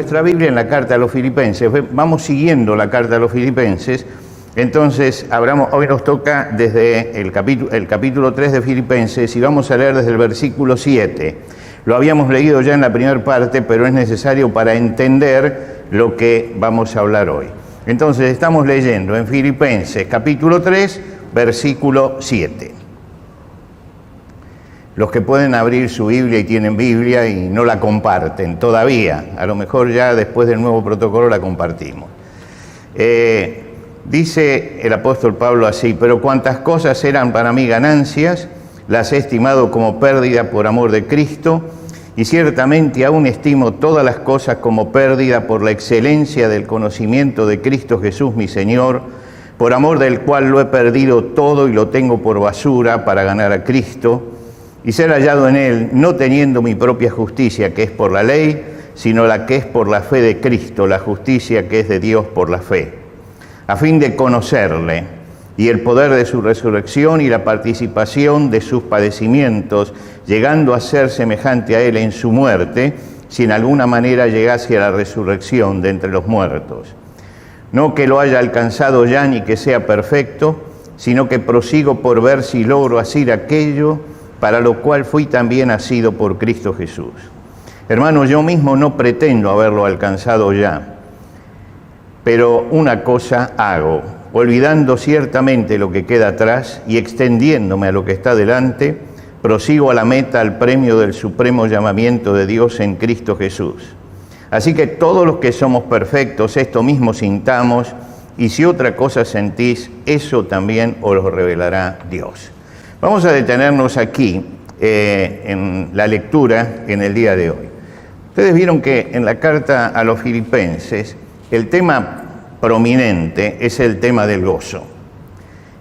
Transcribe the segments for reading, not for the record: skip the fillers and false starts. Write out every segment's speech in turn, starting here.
nuestra Biblia en la carta a los Filipenses. Vamos siguiendo la carta a los Filipenses. Entonces, hoy nos toca desde el capítulo 3 de Filipenses y vamos a leer desde el versículo 7. Lo habíamos leído ya en la primera parte, pero es necesario para entender lo que vamos a hablar hoy. Entonces, estamos leyendo en Filipenses capítulo 3, versículo 7. Los que pueden abrir su Biblia y tienen Biblia y no la comparten todavía, a lo mejor ya después del nuevo protocolo la compartimos. Dice el apóstol Pablo así: pero cuantas cosas eran para mí ganancias, las he estimado como pérdida por amor de Cristo, y ciertamente aún estimo todas las cosas como pérdida por la excelencia del conocimiento de Cristo Jesús mi Señor, por amor del cual lo he perdido todo y lo tengo por basura para ganar a Cristo, y ser hallado en Él, no teniendo mi propia justicia, que es por la ley, sino la que es por la fe de Cristo, la justicia que es de Dios por la fe, a fin de conocerle y el poder de su resurrección y la participación de sus padecimientos, llegando a ser semejante a Él en su muerte, si en alguna manera llegase a la resurrección de entre los muertos. No que lo haya alcanzado ya ni que sea perfecto, sino que prosigo por ver si logro asir aquello para lo cual fui también asido por Cristo Jesús. Hermanos, yo mismo no pretendo haberlo alcanzado ya, pero una cosa hago, olvidando ciertamente lo que queda atrás y extendiéndome a lo que está delante, prosigo a la meta, al premio del supremo llamamiento de Dios en Cristo Jesús. Así que todos los que somos perfectos, esto mismo sintamos, y si otra cosa sentís, eso también os lo revelará Dios. Vamos a detenernos aquí en la lectura en el día de hoy. Ustedes vieron que en la carta a los Filipenses el tema prominente es el tema del gozo.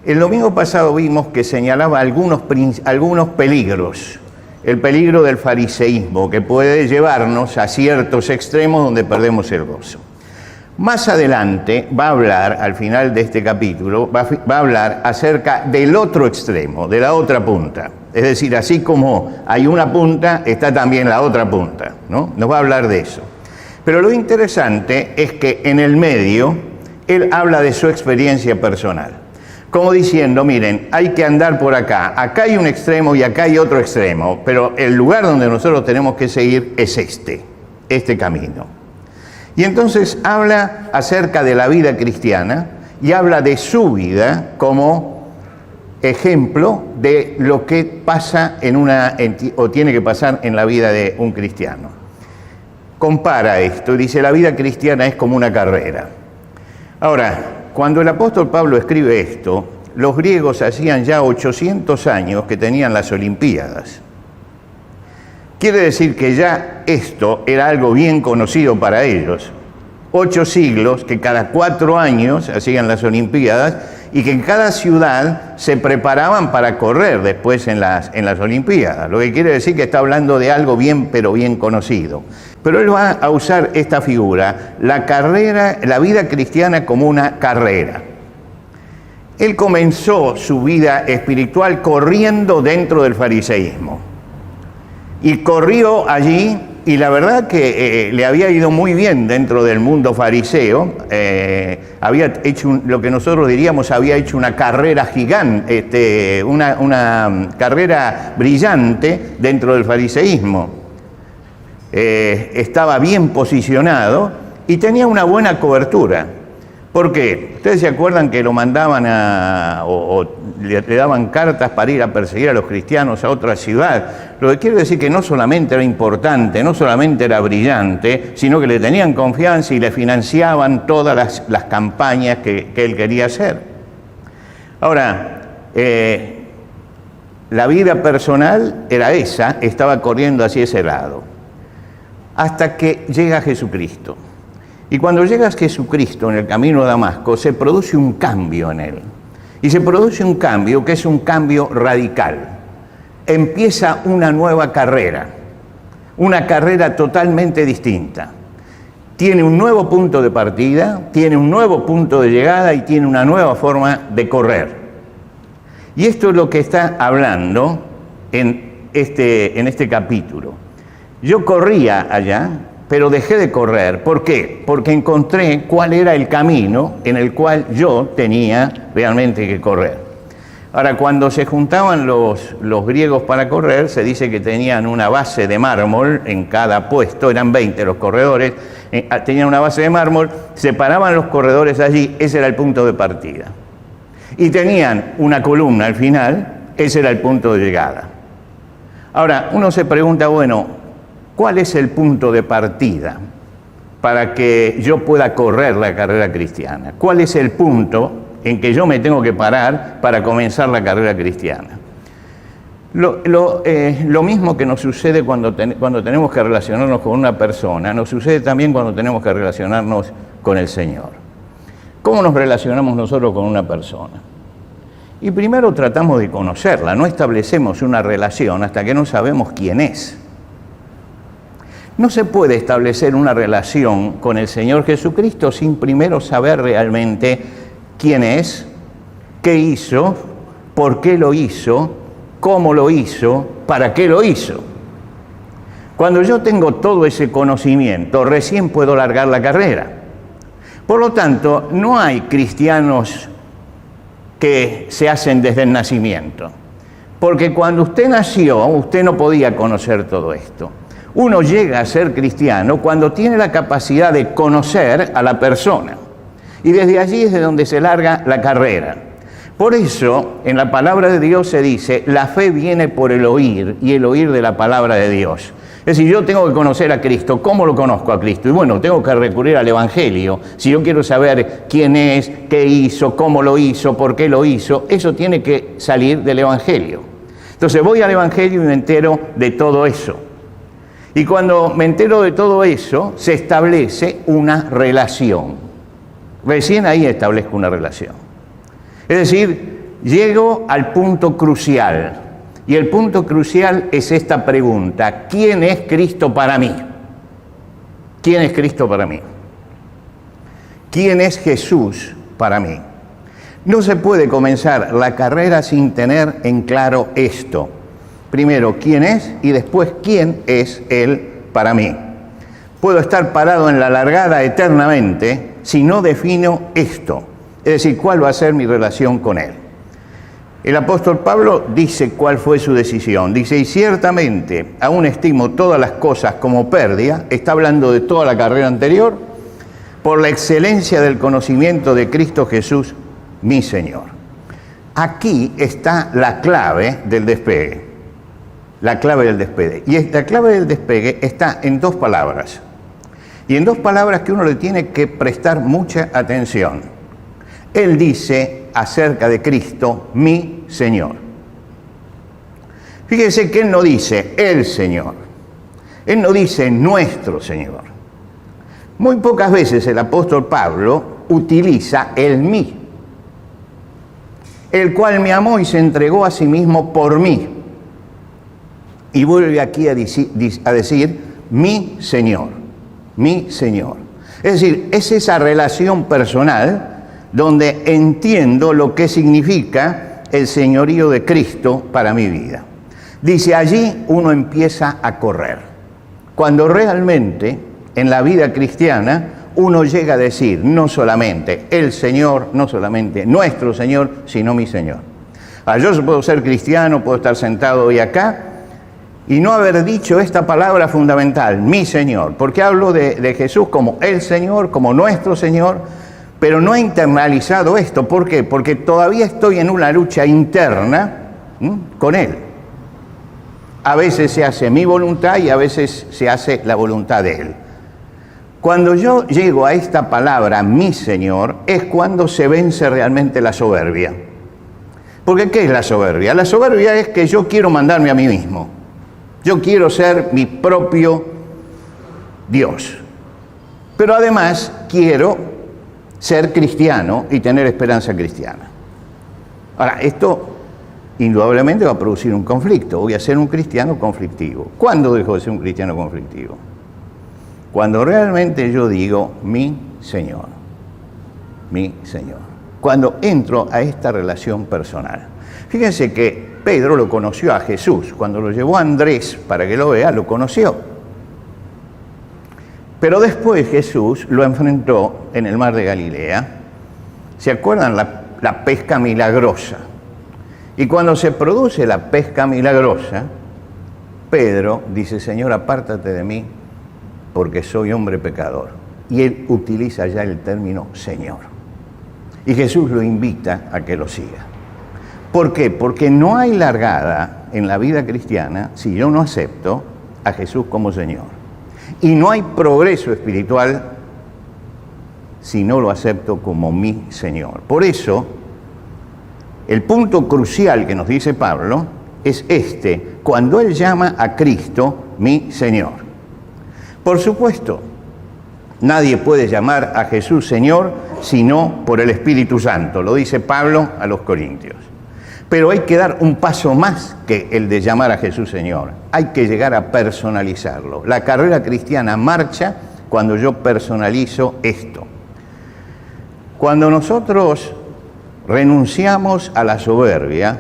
El domingo pasado vimos que señalaba algunos peligros. El peligro del fariseísmo, que puede llevarnos a ciertos extremos donde perdemos el gozo. Más adelante va a hablar, al final de este capítulo, va a hablar acerca del otro extremo, de la otra punta. Es decir, así como hay una punta, está también la otra punta, ¿no? Nos va a hablar de eso. Pero lo interesante es que en el medio, él habla de su experiencia personal. Como diciendo, miren, hay que andar por acá. Acá hay un extremo y acá hay otro extremo, pero el lugar donde nosotros tenemos que seguir es este camino. Y entonces habla acerca de la vida cristiana y habla de su vida como ejemplo de lo que pasa o tiene que pasar en la vida de un cristiano. Compara esto y dice: la vida cristiana es como una carrera. Ahora, cuando el apóstol Pablo escribe esto, los griegos hacían ya 800 años que tenían las Olimpiadas. Quiere decir que ya esto era algo bien conocido para ellos. 8 siglos que cada 4 años hacían las Olimpiadas y que en cada ciudad se preparaban para correr después en las Olimpiadas. Lo que quiere decir que está hablando de algo bien, pero bien conocido. Pero él va a usar esta figura, la vida cristiana como una carrera. Él comenzó su vida espiritual corriendo dentro del fariseísmo. Y corrió allí, y la verdad que le había ido muy bien dentro del mundo fariseo. Había hecho lo que nosotros diríamos, había hecho una carrera gigante, una carrera brillante dentro del fariseísmo. Estaba bien posicionado y tenía una buena cobertura. ¿Por qué? Ustedes se acuerdan que lo mandaban le daban cartas para ir a perseguir a los cristianos a otra ciudad. Lo que quiere decir que no solamente era importante, no solamente era brillante, sino que le tenían confianza y le financiaban todas las campañas que él quería hacer. Ahora, la vida personal era esa, estaba corriendo hacia ese lado, hasta que llega Jesucristo. Y cuando llega Jesucristo en el camino de Damasco, se produce un cambio en él. Y se produce un cambio que es un cambio radical. Empieza una nueva carrera, una carrera totalmente distinta. Tiene un nuevo punto de partida, tiene un nuevo punto de llegada y tiene una nueva forma de correr. Y esto es lo que está hablando en este capítulo. Yo corría allá pero dejé de correr. ¿Por qué? Porque encontré cuál era el camino en el cual yo tenía realmente que correr. Ahora, cuando se juntaban los griegos para correr, se dice que tenían una base de mármol en cada puesto, eran 20 los corredores, tenían una base de mármol, separaban los corredores allí, ese era el punto de partida. Y tenían una columna al final, ese era el punto de llegada. Ahora, uno se pregunta, bueno, ¿cuál es el punto de partida para que yo pueda correr la carrera cristiana? ¿Cuál es el punto en que yo me tengo que parar para comenzar la carrera cristiana? Lo mismo que nos sucede cuando tenemos que relacionarnos con una persona, nos sucede también cuando tenemos que relacionarnos con el Señor. ¿Cómo nos relacionamos nosotros con una persona? Y primero tratamos de conocerla, no establecemos una relación hasta que no sabemos quién es. No se puede establecer una relación con el Señor Jesucristo sin primero saber realmente quién es, qué hizo, por qué lo hizo, cómo lo hizo, para qué lo hizo. Cuando yo tengo todo ese conocimiento, recién puedo largar la carrera. Por lo tanto, no hay cristianos que se hacen desde el nacimiento. Porque cuando usted nació, usted no podía conocer todo esto. Uno llega a ser cristiano cuando tiene la capacidad de conocer a la persona. Y desde allí es de donde se larga la carrera. Por eso, en la palabra de Dios se dice, la fe viene por el oír, y el oír de la palabra de Dios. Es decir, yo tengo que conocer a Cristo. ¿Cómo lo conozco a Cristo? Y bueno, tengo que recurrir al Evangelio. Si yo quiero saber quién es, qué hizo, cómo lo hizo, por qué lo hizo, eso tiene que salir del Evangelio. Entonces voy al Evangelio y me entero de todo eso. Y cuando me entero de todo eso, se establece una relación. Recién ahí establezco una relación. Es decir, llego al punto crucial. Y el punto crucial es esta pregunta: ¿quién es Cristo para mí? ¿Quién es Cristo para mí? ¿Quién es Jesús para mí? No se puede comenzar la carrera sin tener en claro esto. Primero, ¿quién es? Y después, ¿quién es Él para mí? Puedo estar parado en la largada eternamente si no defino esto. Es decir, ¿cuál va a ser mi relación con Él? El apóstol Pablo dice cuál fue su decisión. Dice, y ciertamente aún estimo todas las cosas como pérdida, está hablando de toda la carrera anterior, por la excelencia del conocimiento de Cristo Jesús, mi Señor. Aquí está la clave del despegue. La clave del despegue. Y la clave del despegue está en dos palabras. Y en dos palabras que uno le tiene que prestar mucha atención. Él dice acerca de Cristo, mi Señor. Fíjense que Él no dice el Señor. Él no dice nuestro Señor. Muy pocas veces el apóstol Pablo utiliza el mí, el cual me amó y se entregó a sí mismo por mí. Y vuelve aquí a decir mi Señor, mi Señor. Es decir, es esa relación personal donde entiendo lo que significa el señorío de Cristo para mi vida. Dice, allí uno empieza a correr. Cuando realmente en la vida cristiana uno llega a decir no solamente el Señor, no solamente nuestro Señor, sino mi Señor. Ahora, yo puedo ser cristiano, puedo estar sentado hoy acá y no haber dicho esta palabra fundamental, mi Señor, porque hablo de Jesús como el Señor, como nuestro Señor, pero no he internalizado esto. ¿Por qué? Porque todavía estoy en una lucha interna con Él. A veces se hace mi voluntad y a veces se hace la voluntad de Él. Cuando yo llego a esta palabra, mi Señor, es cuando se vence realmente la soberbia. Porque ¿qué es la soberbia? La soberbia es que yo quiero mandarme a mí mismo. Yo quiero ser mi propio Dios. Pero además quiero ser cristiano y tener esperanza cristiana. Ahora, esto indudablemente va a producir un conflicto. Voy a ser un cristiano conflictivo. ¿Cuándo dejo de ser un cristiano conflictivo? Cuando realmente yo digo, mi Señor, mi Señor. Cuando entro a esta relación personal. Fíjense que Pedro lo conoció a Jesús. Cuando lo llevó a Andrés para que lo vea, lo conoció. Pero después Jesús lo enfrentó en el mar de Galilea. ¿Se acuerdan la pesca milagrosa? Y cuando se produce la pesca milagrosa, Pedro dice: Señor, apártate de mí, porque soy hombre pecador. Y él utiliza ya el término Señor. Y Jesús lo invita a que lo siga. ¿Por qué? Porque no hay largada en la vida cristiana si yo no acepto a Jesús como Señor. Y no hay progreso espiritual si no lo acepto como mi Señor. Por eso, el punto crucial que nos dice Pablo es este, cuando él llama a Cristo mi Señor. Por supuesto, nadie puede llamar a Jesús Señor sino por el Espíritu Santo, lo dice Pablo a los Corintios. Pero hay que dar un paso más que el de llamar a Jesús Señor. Hay que llegar a personalizarlo. La carrera cristiana marcha cuando yo personalizo esto. Cuando nosotros renunciamos a la soberbia,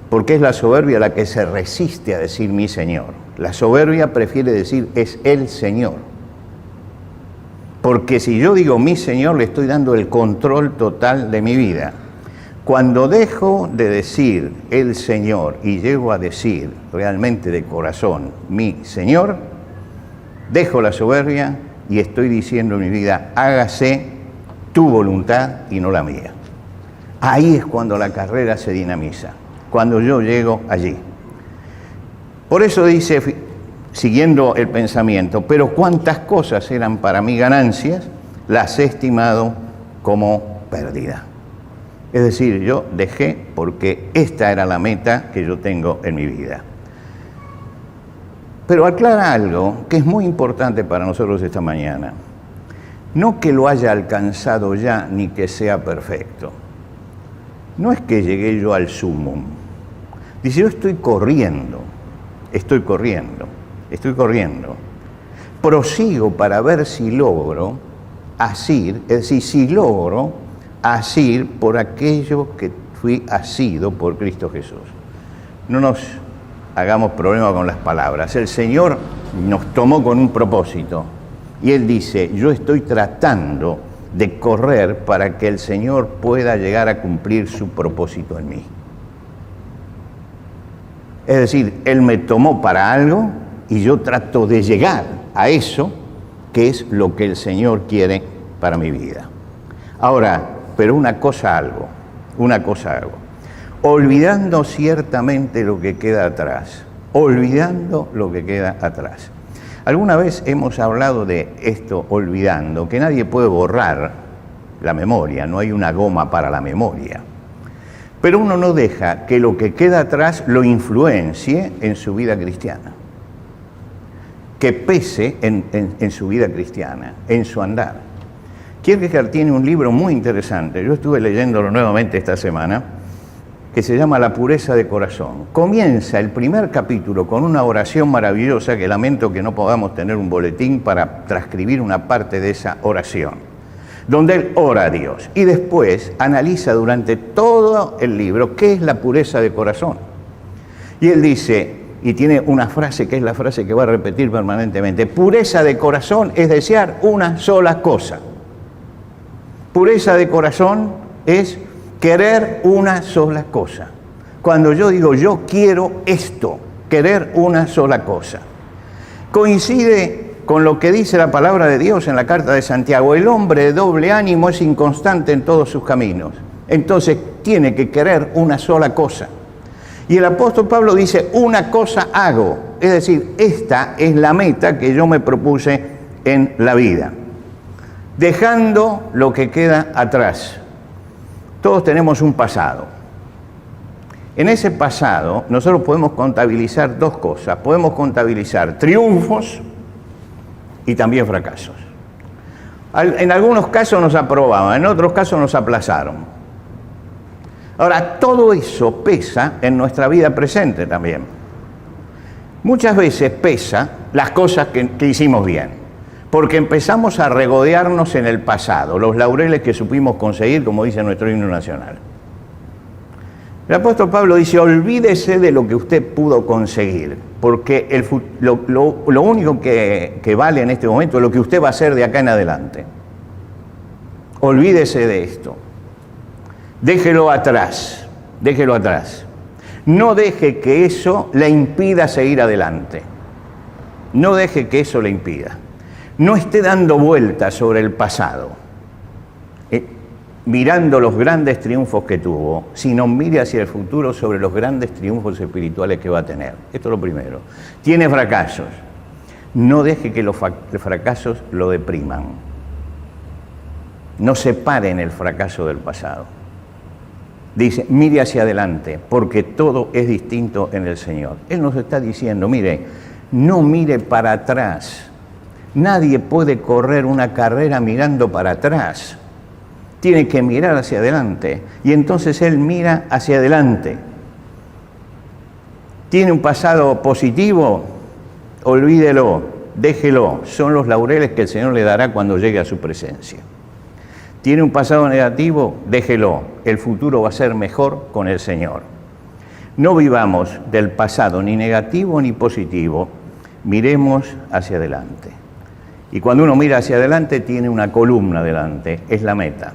porque es la soberbia la que se resiste a decir mi Señor. La soberbia prefiere decir es el Señor. Porque si yo digo mi Señor, le estoy dando el control total de mi vida. Cuando dejo de decir el Señor y llego a decir realmente de corazón mi Señor, dejo la soberbia y estoy diciendo en mi vida: hágase tu voluntad y no la mía. Ahí es cuando la carrera se dinamiza, cuando yo llego allí. Por eso dice, siguiendo el pensamiento: pero cuántas cosas eran para mí ganancias, las he estimado como pérdida. Es decir, yo dejé porque esta era la meta que yo tengo en mi vida. Pero aclara algo que es muy importante para nosotros esta mañana. No que lo haya alcanzado ya ni que sea perfecto. No es que llegué yo al sumum. Dice: yo estoy corriendo. Prosigo para ver si logro asir, es decir, si logro asir por aquello que fui asido por Cristo Jesús. No nos hagamos problema con las palabras. El Señor nos tomó con un propósito y Él dice: yo estoy tratando de correr para que el Señor pueda llegar a cumplir su propósito en mí. Es decir, Él me tomó para algo y yo trato de llegar a eso que es lo que el Señor quiere para mi vida. Ahora, pero una cosa hago, olvidando ciertamente lo que queda atrás, Alguna vez hemos hablado de esto, olvidando, que nadie puede borrar la memoria, no hay una goma para la memoria. Pero uno no deja que lo que queda atrás lo influencie en su vida cristiana, que pese en su vida cristiana, en su andar. Kierkegaard tiene un libro muy interesante, yo estuve leyéndolo nuevamente esta semana, que se llama La pureza de corazón. Comienza el primer capítulo con una oración maravillosa, que lamento que no podamos tener un boletín para transcribir una parte de esa oración, donde él ora a Dios y después analiza durante todo el libro qué es la pureza de corazón. Y él dice, y tiene una frase que es la frase que va a repetir permanentemente: pureza de corazón es desear una sola cosa. Pureza de corazón es querer una sola cosa. Cuando yo digo yo quiero esto, querer una sola cosa. Coincide con lo que dice la palabra de Dios en la carta de Santiago: el hombre de doble ánimo es inconstante en todos sus caminos. Entonces tiene que querer una sola cosa. Y el apóstol Pablo dice: una cosa hago. Es decir, esta es la meta que yo me propuse en la vida. Dejando lo que queda atrás. Todos tenemos un pasado. En ese pasado nosotros podemos contabilizar dos cosas. Podemos contabilizar triunfos y también fracasos. En algunos casos nos aprobaban, en otros casos nos aplazaron. Ahora, todo eso pesa en nuestra vida presente también. Muchas veces pesa las cosas que hicimos bien, porque empezamos a regodearnos en el pasado, los laureles que supimos conseguir, como dice nuestro himno nacional. El apóstol Pablo dice, olvídese de lo que usted pudo conseguir, porque lo único que vale en este momento es lo que usted va a hacer de acá en adelante. Olvídese de esto. Déjelo atrás, déjelo atrás. No deje que eso le impida seguir adelante. No deje que eso le impida. No esté dando vueltas sobre el pasado, mirando los grandes triunfos que tuvo, sino mire hacia el futuro sobre los grandes triunfos espirituales que va a tener. Esto es lo primero. Tiene fracasos. No deje que los fracasos lo depriman. No separen el fracaso del pasado. Dice, mire hacia adelante, porque todo es distinto en el Señor. Él nos está diciendo, mire, no mire para atrás. Nadie puede correr una carrera mirando para atrás. Tiene que mirar hacia adelante. Y entonces él mira hacia adelante. ¿Tiene un pasado positivo? Olvídelo, déjelo. Son los laureles que el Señor le dará cuando llegue a su presencia. ¿Tiene un pasado negativo? Déjelo. El futuro va a ser mejor con el Señor. No vivamos del pasado ni negativo ni positivo. Miremos hacia adelante. Y cuando uno mira hacia adelante, tiene una columna delante. Es la meta.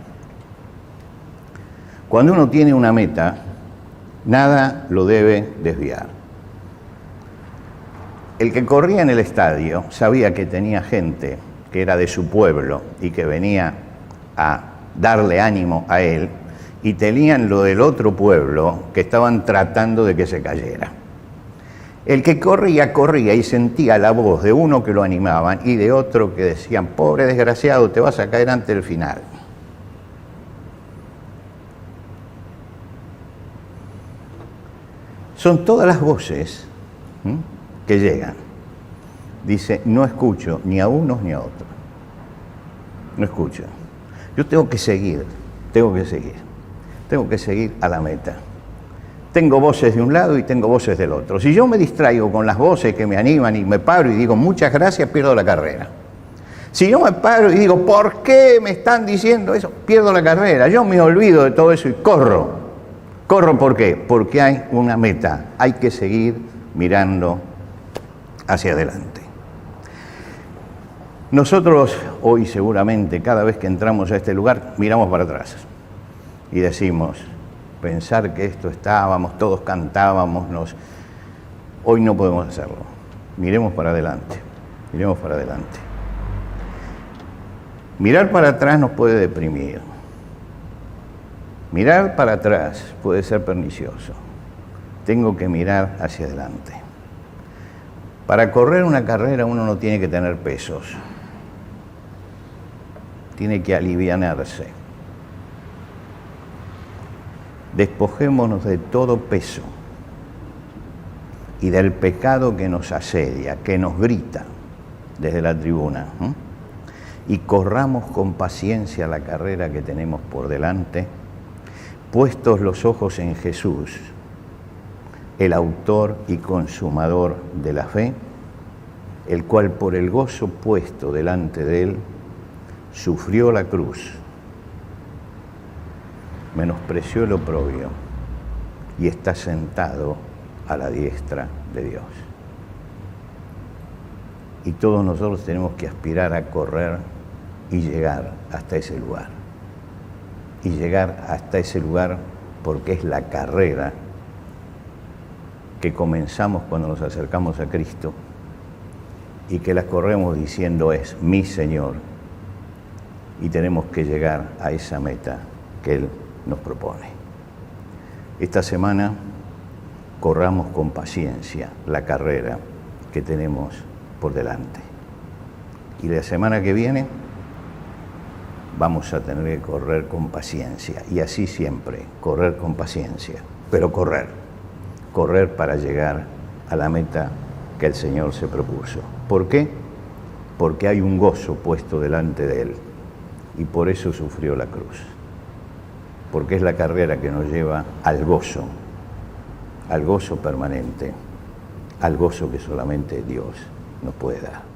Cuando uno tiene una meta, nada lo debe desviar. El que corría en el estadio sabía que tenía gente que era de su pueblo y que venía a darle ánimo a él, y tenían lo del otro pueblo que estaban tratando de que se cayera. El que corría, corría y sentía la voz de uno que lo animaban y de otro que decían, pobre desgraciado, te vas a caer antes del final. Son todas las voces que llegan. Dice, no escucho ni a unos ni a otros. No escucho. Yo tengo que seguir a la meta. Tengo voces de un lado y tengo voces del otro. Si yo me distraigo con las voces que me animan y me paro y digo, muchas gracias, pierdo la carrera. Si yo me paro y digo, ¿por qué me están diciendo eso? Pierdo la carrera. Yo me olvido de todo eso y corro. ¿Corro por qué? Porque hay una meta. Hay que seguir mirando hacia adelante. Nosotros hoy seguramente, cada vez que entramos a este lugar, miramos para atrás y decimos, pensar que esto estábamos, todos cantábamos, hoy no podemos hacerlo. Miremos para adelante, miremos para adelante. Mirar para atrás nos puede deprimir. Mirar para atrás puede ser pernicioso. Tengo que mirar hacia adelante. Para correr una carrera uno no tiene que tener pesos. Tiene que alivianarse. Despojémonos de todo peso y del pecado que nos asedia, que nos grita desde la tribuna. Y corramos con paciencia la carrera que tenemos por delante, puestos los ojos en Jesús, el autor y consumador de la fe, el cual por el gozo puesto delante de él, sufrió la cruz, menospreció el oprobio y está sentado a la diestra de Dios. Y todos nosotros tenemos que aspirar a correr y llegar hasta ese lugar. Y llegar hasta ese lugar porque es la carrera que comenzamos cuando nos acercamos a Cristo y que la corremos diciendo es mi Señor. Y tenemos que llegar a esa meta que Él nos propone. Esta semana corramos con paciencia la carrera que tenemos por delante. Y la semana que viene vamos a tener que correr con paciencia. Y así siempre, correr con paciencia. Pero correr para llegar a la meta que el Señor se propuso. ¿Por qué? Porque hay un gozo puesto delante de Él. Y por eso sufrió la cruz. Porque es la carrera que nos lleva al gozo permanente, al gozo que solamente Dios nos puede dar.